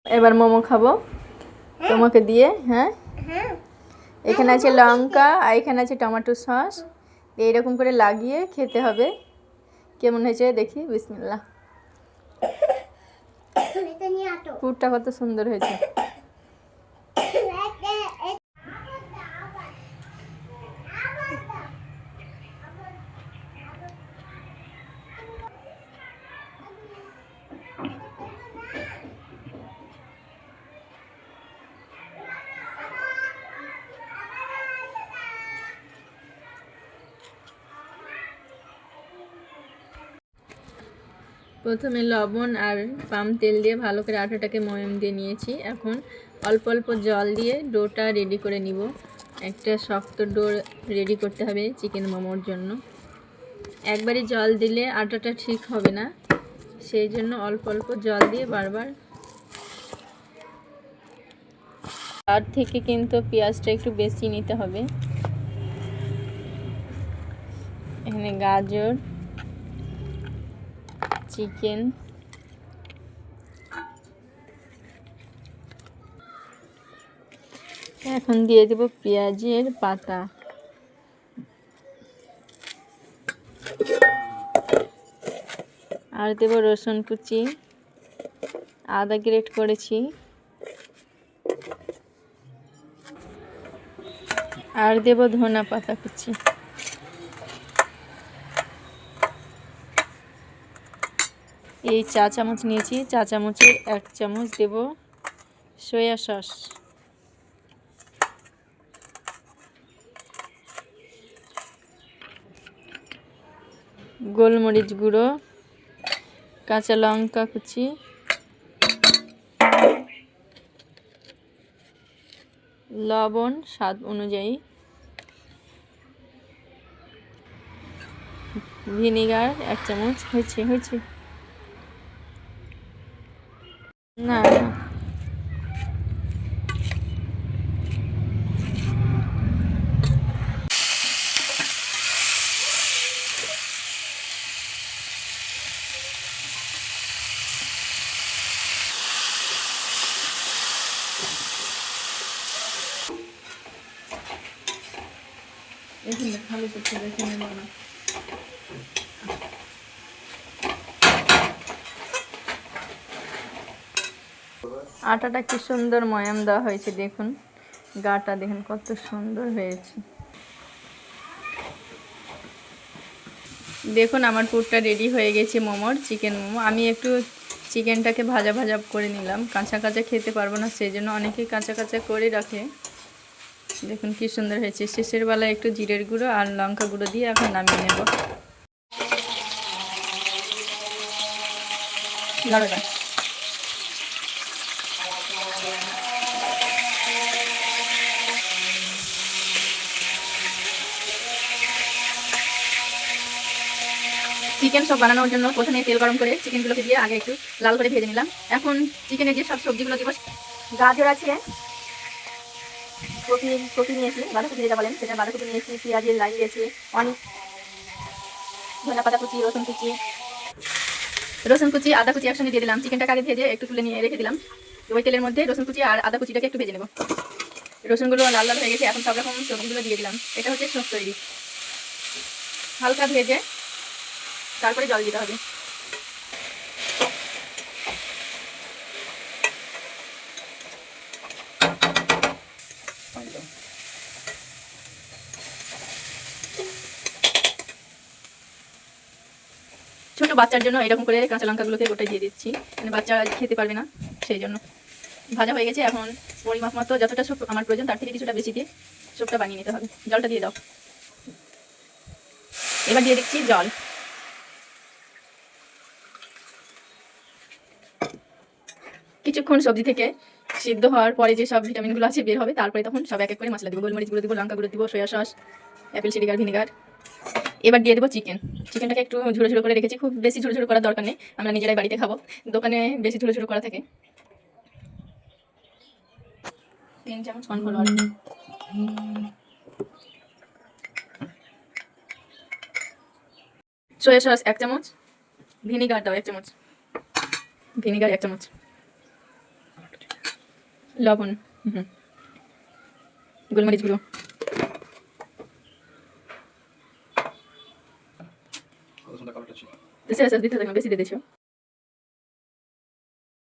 এবার মোমো খাবো তোমাকে দিয়ে। হ্যাঁ, এখানে আছে লঙ্কা আর এখানে আছে টমেটো সস, এইরকম করে লাগিয়ে খেতে হবে। কেমন হয়েছে দেখি, বিসমিল্লাহ। পুরটা কত সুন্দর হয়েছে। প্রথমে লবণ আর পাম তেল দিয়ে ভালো করে আটাটাকে ময়াম দিয়ে নিয়েছি। এখন অল্প অল্প জল দিয়ে ডোটা রেডি করে নিব। একটা শক্ত ডো রেডি করতে হবে চিকেন মোমোর জন্য। একবারই জল দিলে আটাটা ঠিক হবে না, সেই জন্য অল্প অল্প জল দিয়ে বারবার। তার থেকে কিন্তু পেঁয়াজটা একটু বেশি নিতে হবে। এখানে গাজর, চিকেন, এখন দিয়ে দেব পেঁয়াজের পাতা, আর দেব রসুন কুচি, আদা গ্রেট করেছি, আর দেব ধনা পাতা কুচি। এই চা চামচ নিয়েছি, চা চামচের 1 চামচ দেব সয়া সস, গোলমরিচ গুঁড়ো, কাঁচা লঙ্কা কুচি, লবণ স্বাদ অনুযায়ী, ভিনেগার 1 চামচ। হয়েছে না না, এখানে ভালো করতে দেখে নেব না। আটাটা কি সুন্দর ময়াম দেওয়া হয়েছে, দেখুন গাটা দেখুন কত সুন্দর হয়েছে। দেখুন আমার পুরটা রেডি হয়ে গেছে মোমোর, চিকেন মোমো। আমি একটু চিকেনটাকে ভাজা ভাজা করে নিলাম, কাঁচা কাঁচা খেতে পারবো না, সেই জন্য অনেকেই কাঁচা কাঁচা করে রাখে। দেখুন কি সুন্দর হয়েছে। শেষের বেলায় একটু জিরের গুঁড়ো আর লঙ্কা গুঁড়ো দিয়ে এখন নামিয়ে নেব। চিকেন সব বানানোর জন্য প্রথমে তেল গরম করে চিকেনগুলোকে দিয়ে আগে একটু লাল করে ভেজে নিলাম। এখন চিকেনে যে সব সবজিগুলো দিব, গাজর আছে, কপি নিয়েছি, বাঁধাকপি যেটা বলেন সেটা বাঁধাকপি নিয়েছি, পেঁয়াজের লাই দিয়েছি, অনেক ধনিয়া পাতা কুচি, রসুন কুচি, আদা কুচি একসঙ্গে দিয়ে দিলাম। চিকেনটাকে আগে ভেজে একটু তুলে নিয়ে রেখে দিলাম। ওই তেলের মধ্যে রসুন কুচি আর আদা কুচিটাকে একটু ভেজে নেব। রসুনগুলো লাল লাল হয়ে গেছে, এখন সব রকম সবজিগুলো দিয়ে দিলাম। এটা হচ্ছে সস তৈরি। হালকা ভেজে তারপরে জল দিতে হবে। ছোট বাচ্চার জন্য এরকম করে কাঁচা লঙ্কাগুলোকে গোটাই দিয়ে দিচ্ছি, মানে বাচ্চা খেতে পারবে না, সেই জন্য। ভাজা হয়ে গেছে, এখন পরিমাপ মতো যতটা স্যুপ আমার প্রয়োজন তার থেকে কিছুটা বেশি দিয়ে স্যুপটা বানিয়ে নিতে হবে। জলটা দিয়ে দাও। এবার দিয়ে দিচ্ছি জল। কিছুক্ষণ সবজি থেকে সিদ্ধ হওয়ার পরে যে সব ভিটামিনগুলো আছে বের হবে, তারপরে তখন সব এক এক করে মশলা দিব। গোলমরিচ গুঁড়ো দিব, লঙ্কা গুঁড়ো দিব, soya sauce, Apple cider vinegar. এবার দিয়ে দেবো চিকেন। চিকেনটাকে একটু ঝুড়ো ঝুড়ো করে রেখেছি, খুব বেশি ঝুড়ো ঝুড়ো করার দরকার নেই, আমরা নিজেরাই বাড়িতে খাবো, দোকানে বেশি ঝুড়ো ঝুড়ো করা থাকে। 3 চামচ কর্নফ্লাওয়ার, সয়া সস 1 চামচ, ভিনেগার দাও 1 চামচ, ভিনেগার 1 চামচ, লবণ, গোলমরিচ গুঁড়ো, দিতে থাকবে, বেশি দিয়ে দিছো।